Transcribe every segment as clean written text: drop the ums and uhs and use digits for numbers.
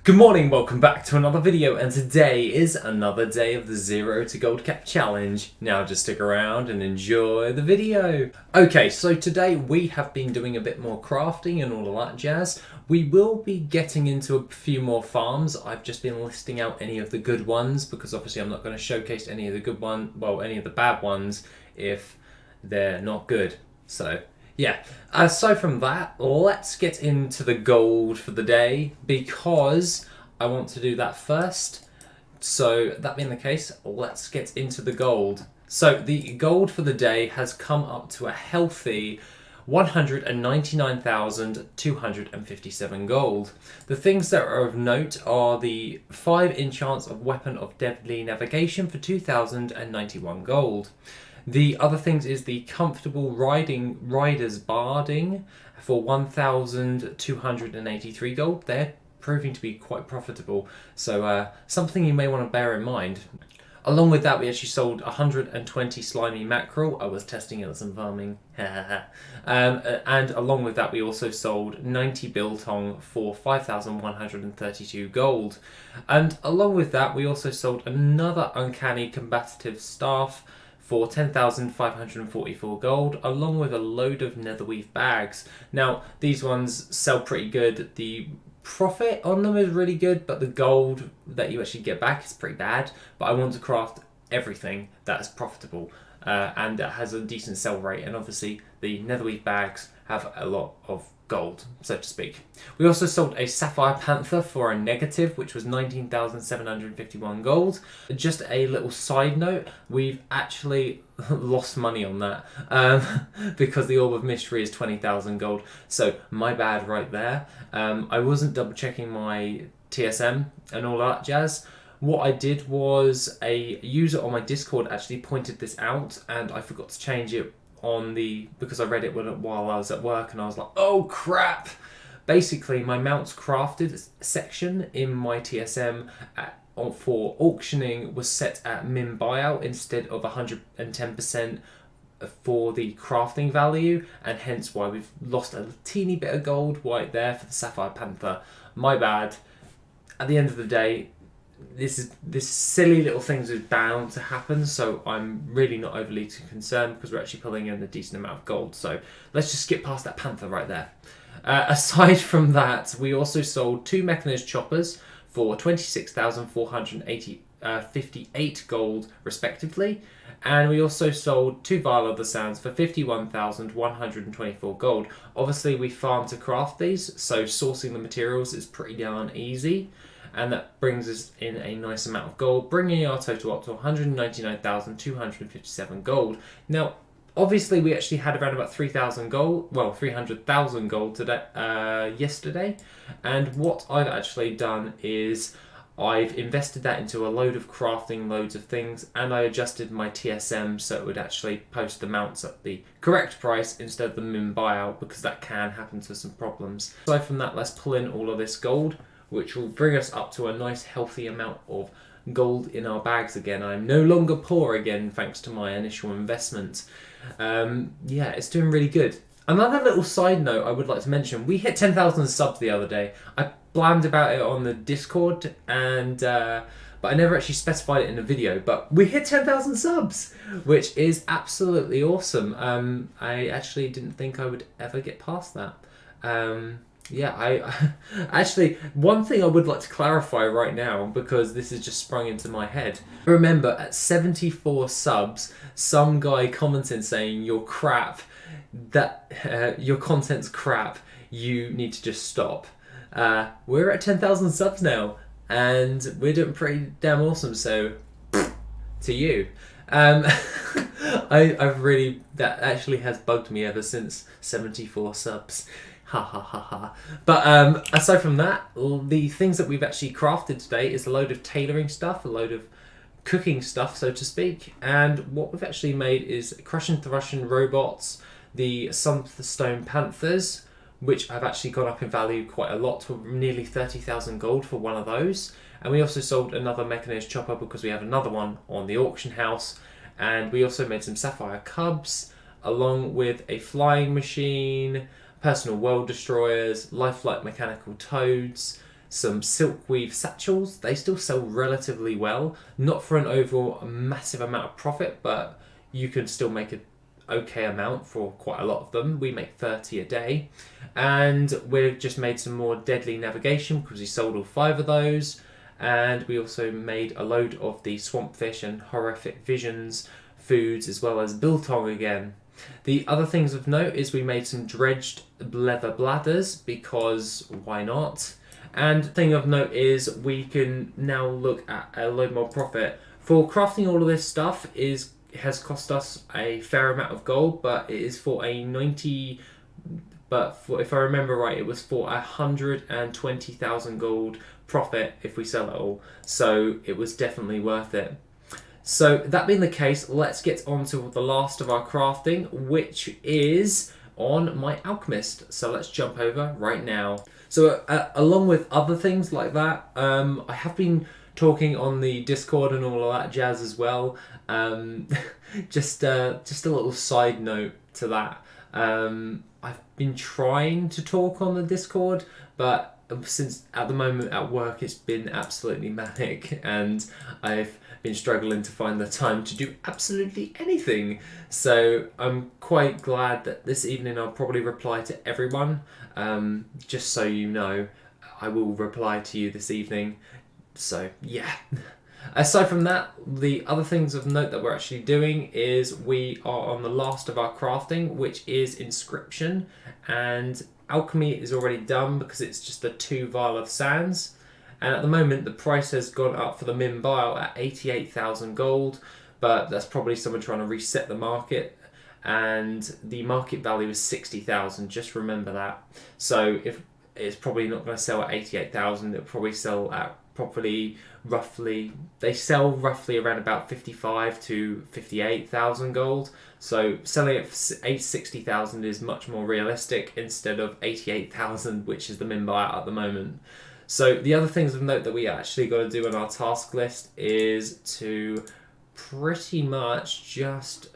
Good morning, welcome back to another video, and today is another day of the Zero to Gold Cap Challenge. Now just stick around and enjoy the video. Okay, so today we have been doing a bit more crafting and all of that jazz. We will be getting into a few more farms. I've just been listing out any of the good ones because obviously I'm not going to showcase any of the good ones, well, any of the bad ones if they're not good. So yeah, aside from that, let's get into the gold for the day because I want to do that first. So that being the case, let's get into the gold. So the gold for the day has come up to a healthy 199,257 gold. The things that are of note are the 5 enchants of Weapon of Deadly Navigation for 2,091 gold. The other things is the Comfortable Rider's Barding for 1,283 gold. They're proving to be quite profitable, so something you may want to bear in mind. Along with that, we actually sold 120 slimy mackerel. I was testing it on some farming. And along with that, we also sold 90 biltong for 5,132 gold. And along with that, we also sold another uncanny combative staff for 10,544 gold, along with a load of netherweave bags. Now, these ones sell pretty good. The profit on them is really good, but the gold that you actually get back is pretty bad. But I want to craft everything that is profitable and that has a decent sell rate. And obviously, the netherweave bags have a lot of gold, so to speak. We also sold a sapphire panther for a negative, which was 19,751 gold. Just a little side note, we've actually lost money on that because the orb of mystery is 20,000 gold, so my bad right there. I wasn't double checking my TSM and all that jazz. What I did was a user on my Discord actually pointed this out and I forgot to change it because I read it while I was at work and I was like, oh crap! Basically, my mounts crafted section in my TSM for auctioning was set at min buyout instead of 110% for the crafting value, and hence why we've lost a teeny bit of gold right there for the sapphire panther. My bad. At the end of the day, this silly little things is bound to happen, so I'm really not overly too concerned because we're actually pulling in a decent amount of gold. So let's just skip past that panther right there. Aside from that, we also sold 2 mechanized choppers for 26,458 gold respectively, and we also sold 2 vial of the sands for 51,124 gold. Obviously we farm to craft these, so sourcing the materials is pretty darn easy. And that brings us in a nice amount of gold, bringing our total up to 199,257 gold. Now, obviously, we actually had around about 3,000 gold, well, 300,000 gold today, yesterday. And what I've actually done is I've invested that into a load of crafting loads of things, and I adjusted my TSM so it would actually post the mounts at the correct price instead of the min buyout, because that can happen to some problems. Aside from that, let's pull in all of this gold, which will bring us up to a nice healthy amount of gold in our bags again. I'm no longer poor again thanks to my initial investment. Yeah, it's doing really good. Another little side note I would like to mention, we hit 10,000 subs the other day. I blamed about it on the Discord, and but I never actually specified it in the video, but we hit 10,000 subs, which is absolutely awesome. I actually didn't think I would ever get past that. Yeah, I actually, one thing I would like to clarify right now, because this has just sprung into my head. Remember, at 74 subs, some guy commented saying, you're crap, that your content's crap, you need to just stop. We're at 10,000 subs now, and we're doing pretty damn awesome, so to you. I've really, that actually has bugged me ever since 74 subs. Ha ha ha ha. But aside from that, the things that we've actually crafted today is a load of tailoring stuff, a load of cooking stuff, so to speak. And what we've actually made is Crush and Thrussian robots, the Sunstone Panthers, which have actually gone up in value quite a lot to nearly 30,000 gold for one of those. And we also sold another mechanized chopper because we have another one on the auction house. And we also made some sapphire cubs, along with a flying machine, personal world destroyers, lifelike mechanical toads, some silk weave satchels. They still sell relatively well, not for an overall massive amount of profit, but you can still make an okay amount for quite a lot of them. We make 30 a day, and we've just made some more deadly navigation because we sold all 5 of those, and we also made a load of the swampfish and horrific visions foods, as well as biltong again. The other things of note is we made some dredged leather bladders, because why not? And thing of note is we can now look at a load more profit. For crafting all of this stuff has cost us a fair amount of gold, but it is for a 90, if I remember right, it was for 120,000 gold profit if we sell it all. So it was definitely worth it. So that being the case, let's get on to the last of our crafting, which is on my alchemist. So let's jump over right now. So along with other things like that, I have been talking on the Discord and all of that jazz as well. Just a little side note to that. I've been trying to talk on the Discord, but since at the moment at work it's been absolutely manic, and I've been struggling to find the time to do absolutely anything. So I'm quite glad that this evening I'll probably reply to everyone. Just so you know, I will reply to you this evening. So yeah. Aside from that, the other things of note that we're actually doing is we are on the last of our crafting, which is inscription, and alchemy is already done because it's just a 2 vial of sands. And at the moment the price has gone up for the min vial at 88,000 gold, but that's probably someone trying to reset the market, and the market value is 60,000, just remember that. So if it's probably not going to sell at 88,000, it'll probably sell at they sell roughly around about 55 to 58,000 gold. So selling it for 60,000 is much more realistic instead of 88,000, which is the min buyout at the moment. So the other things of note that we actually got to do on our task list is to pretty much just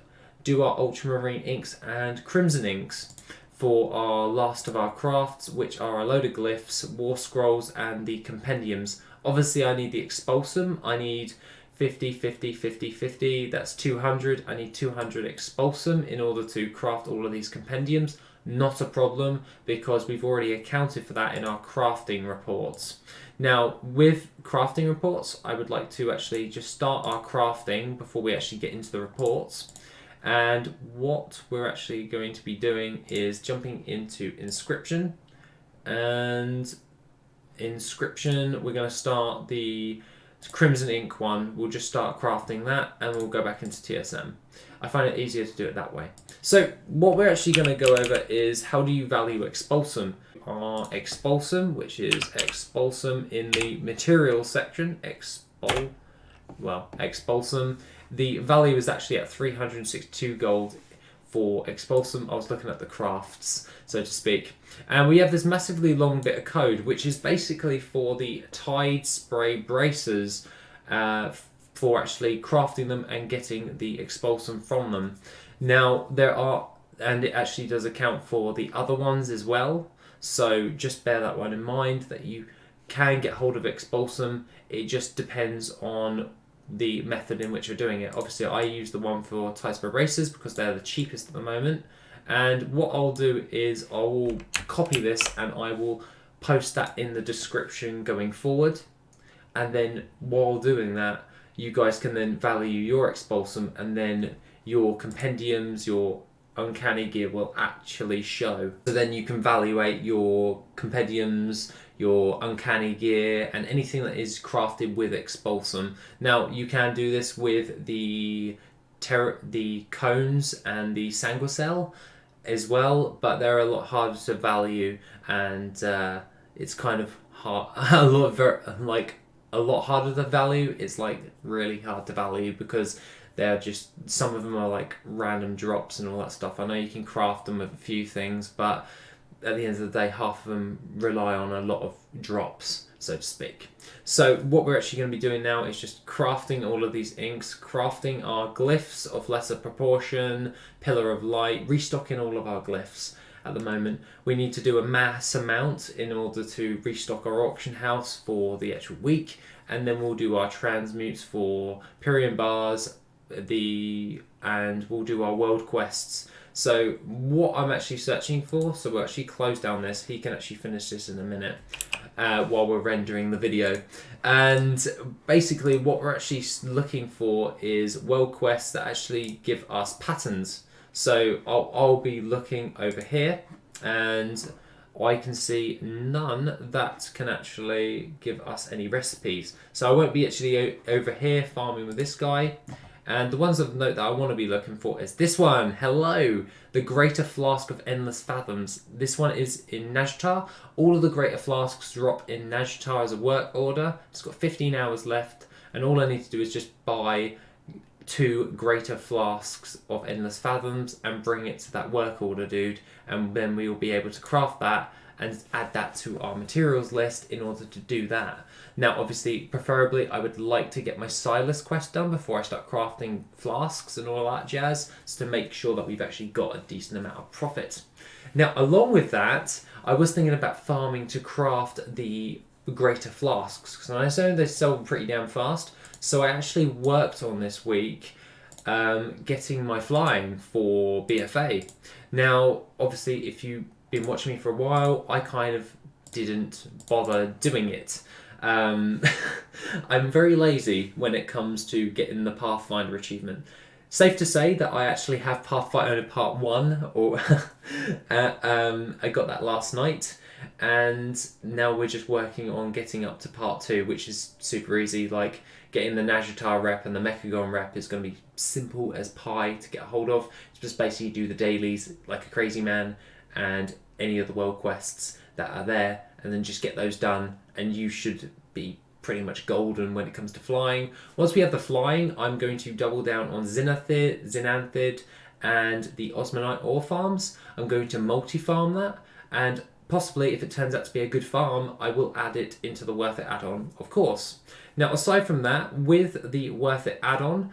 do our ultramarine inks and crimson inks for our last of our crafts, which are a load of glyphs, war scrolls, and the compendiums. Obviously I need the Expulsom. I need 50, 50, 50, 50, that's 200. I need 200 Expulsom in order to craft all of these compendiums. Not a problem, because we've already accounted for that in our crafting reports. Now, with crafting reports, I would like to actually just start our crafting before we actually get into the reports. And what we're actually going to be doing is jumping into inscription. And inscription, we're going to start the crimson ink one. We'll just start crafting that, and we'll go back into TSM. I find it easier to do it that way. So what we're actually going to go over is how do you value Expulsom. Our Expulsom, which is Expulsom in the materials section, Expulsom, the value is actually at 362 gold for Expulsom. I was looking at the crafts, so to speak. And we have this massively long bit of code, which is basically for the Tide spray bracers, for actually crafting them and getting the Expulsom from them. Now and it actually does account for the other ones as well, so just bear that one in mind, that you can get hold of Expulsom. It just depends on the method in which you're doing it. Obviously I use the one for Tide spray bracers because they're the cheapest at the moment, and what I'll do is I will copy this and I will post that in the description going forward, and then while doing that you guys can then value your Expulsom, and then your compendiums, your uncanny gear will actually show. So then you can evaluate your compendiums, your uncanny gear, and anything that is crafted with Expulsom. Now you can do this with the cones and the sanguicell as well, but they're a lot harder to value, and it's kind of hard, a lot harder to value. It's like really hard to value because they're just, some of them are like random drops and all that stuff. I know you can craft them with a few things, but at the end of the day, half of them rely on a lot of drops, so to speak. So what we're actually going to be doing now is just crafting all of these inks, crafting our glyphs of lesser proportion, pillar of light, restocking all of our glyphs. at the moment. We need to do a mass amount in order to restock our auction house for the actual week, and then we'll do our transmutes for Pyrian bars, and we'll do our world quests. So what I'm actually searching for, so we'll actually close down this. He can actually finish this in a minute while we're rendering the video. And basically what we're actually looking for is world quests that actually give us patterns. So I'll be looking over here, and I can see none that can actually give us any recipes. So I won't be actually over here farming with this guy. And the ones of note that I want to be looking for is this one. Hello! The Greater Flask of Endless Fathoms. This one is in Najtar. All of the Greater Flasks drop in Najtar as a work order. It's got 15 hours left, and all I need to do is just buy 2 Greater Flasks of Endless Fathoms and bring it to that work order dude, and then we will be able to craft that and add that to our materials list in order to do that. Now obviously, preferably I would like to get my Silas quest done before I start crafting flasks and all that jazz, so to make sure that we've actually got a decent amount of profit. Now along with that, I was thinking about farming to craft the Greater Flasks, because I know they sell pretty damn fast, so I actually worked on this week getting my flying for BFA. Now obviously if you've been watching me for a while, I kind of didn't bother doing it. I'm very lazy when it comes to getting the Pathfinder achievement. Safe to say that I actually have Pathfinder Part 1, or I got that last night, and now we're just working on getting up to Part 2, which is super easy. Like, getting the Najtar rep and the Mechagon rep is going to be simple as pie to get a hold of. It's just basically do the dailies like a crazy man, and any of the world quests that are there, and then just get those done, and you should be pretty much golden when it comes to flying. Once we have the flying, I'm going to double down on Xenanthid and the Osmanite ore farms. I'm going to multi-farm that, and possibly if it turns out to be a good farm, I will add it into the Worth It add-on, of course. Now aside from that, with the Worth It add-on,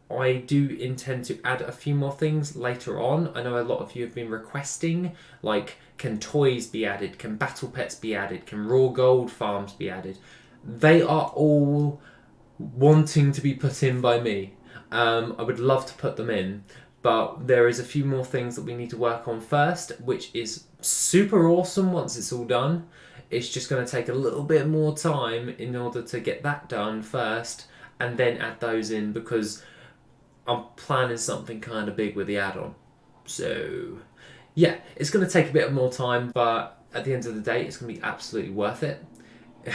I do intend to add a few more things later on. I know a lot of you have been requesting, like, can toys be added? Can battle pets be added? Can raw gold farms be added? They are all wanting to be put in by me. I would love to put them in, but there is a few more things that we need to work on first, which is super awesome once it's all done. It's just going to take a little bit more time in order to get that done first, and then add those in, because I'm planning something kind of big with the add-on. So yeah, it's going to take a bit more time, but at the end of the day, it's going to be absolutely worth it.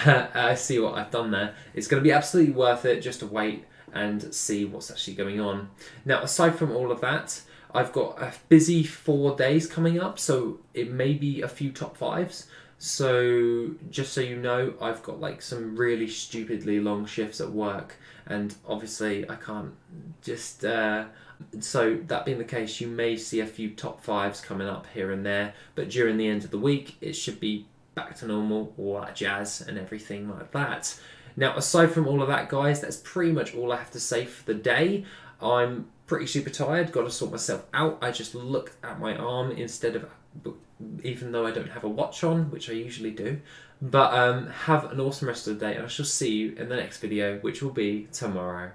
I see what I've done there. It's going to be absolutely worth it just to wait and see what's actually going on. Now, aside from all of that, I've got a busy 4 days coming up, so it may be a few top 5s. So just so you know, I've got like some really stupidly long shifts at work, and obviously I can't just so that being the case, you may see a few top 5s coming up here and there, but during the end of the week it should be back to normal, all that jazz and everything like that. Now aside from all of that, guys, that's pretty much all I have to say for the day. I'm pretty super tired, got to sort myself out. I just looked at my arm instead of, even though I don't have a watch on, which I usually do. But have an awesome rest of the day, and I shall see you in the next video, which will be tomorrow.